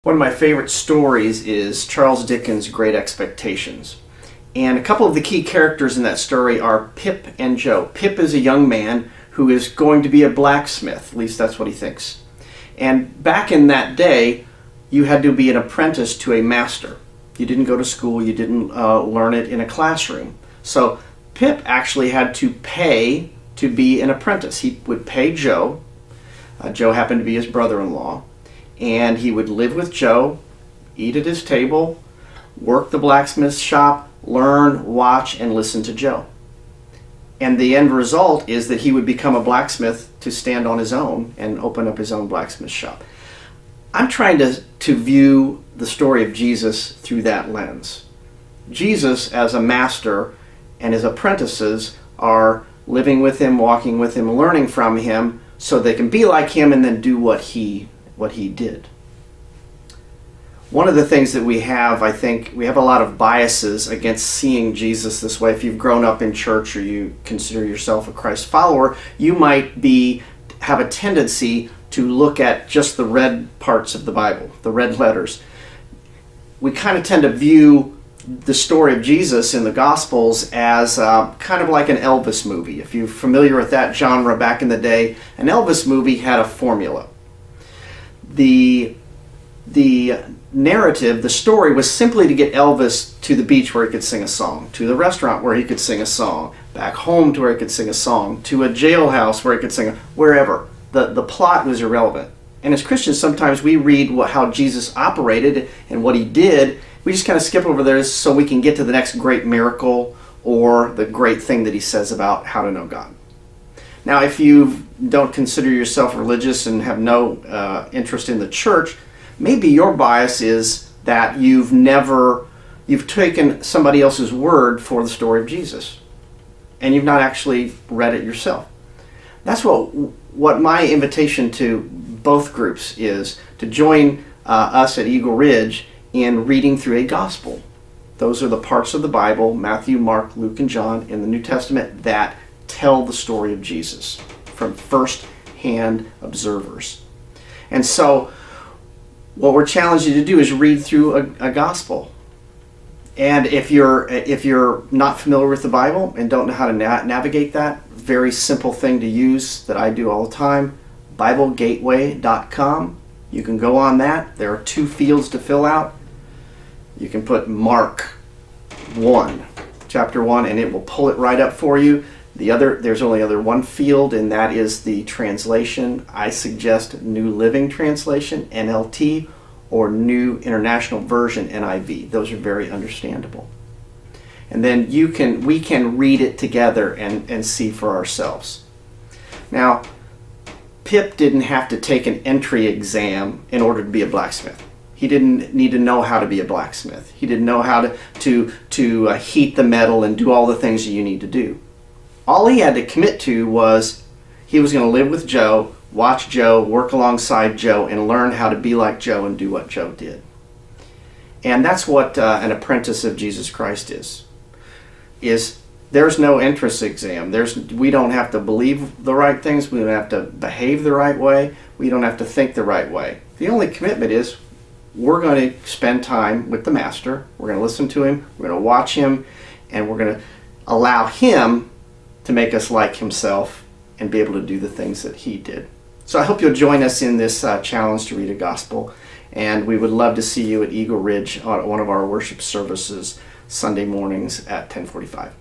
One of my favorite stories is Charles Dickens' Great Expectations. And a couple of the key characters in that story are Pip and Joe. Pip is a young man who is going to be a blacksmith, at least that's what he thinks. And back in that day, you had to be an apprentice to a master. You didn't go to school, you didn't learn it in a classroom. So Pip actually had to pay to be an apprentice. He would pay Joe. Joe happened to be his brother-in-law. And he would live with Joe, eat at his table, work the blacksmith shop, learn, watch, and listen to Joe. And the end result is that he would become a blacksmith to stand on his own and open up his own blacksmith shop. I'm trying to view the story of Jesus through that lens. Jesus as a master and his apprentices are living with him, walking with him, learning from him so they can be like him and then do what he did. One of the things that we have, I think, we have a lot of biases against seeing Jesus this way. If you've grown up in church or you consider yourself a Christ follower, you might have a tendency to look at just the red parts of the Bible, the red letters. We kind of tend to view the story of Jesus in the Gospels as kind of like an Elvis movie. If you're familiar with that genre back in the day, an Elvis movie had a formula. The narrative, the story, was simply to get Elvis to the beach where he could sing a song, to the restaurant where he could sing a song, back home to where he could sing a song, to a jailhouse where he could sing wherever. The plot was irrelevant. And as Christians, sometimes we read how Jesus operated and what he did. We just kind of skip over there so we can get to the next great miracle or the great thing that he says about how to know God. Now, if you don't consider yourself religious and have no interest in the church, maybe your bias is that you've taken somebody else's word for the story of Jesus, and you've not actually read it yourself. That's what my invitation to both groups is, to join us at Eagle Ridge in reading through a gospel. Those are the parts of the Bible, Matthew, Mark, Luke, and John, in the New Testament, that tell the story of Jesus from first-hand observers. And so what we're challenging you to do is read through a gospel. And if you're not familiar with the Bible and don't know how to navigate that, very simple thing to use that I do all the time, BibleGateway.com. You can go on that. There are 2 fields to fill out. You can put Mark 1, chapter 1, and it will pull it right up for you. There's only one field, and that is the translation. I suggest New Living Translation, NLT, or New International Version, NIV. Those are very understandable. And then we can read it together and see for ourselves. Now, Pip didn't have to take an entry exam in order to be a blacksmith. He didn't need to know how to be a blacksmith. He didn't know how to heat the metal and do all the things that you need to do. All he had to commit to was he was going to live with Joe, watch Joe, work alongside Joe, and learn how to be like Joe and do what Joe did. And that's what an apprentice of Jesus Christ is there's no entrance exam. We don't have to believe the right things. We don't have to behave the right way. We don't have to think the right way. The only commitment is we're going to spend time with the Master. We're going to listen to him. We're going to watch him. And we're going to allow him to make us like himself and be able to do the things that he did. So I hope you'll join us in this challenge to read a gospel. And we would love to see you at Eagle Ridge on one of our worship services Sunday mornings at 10:45.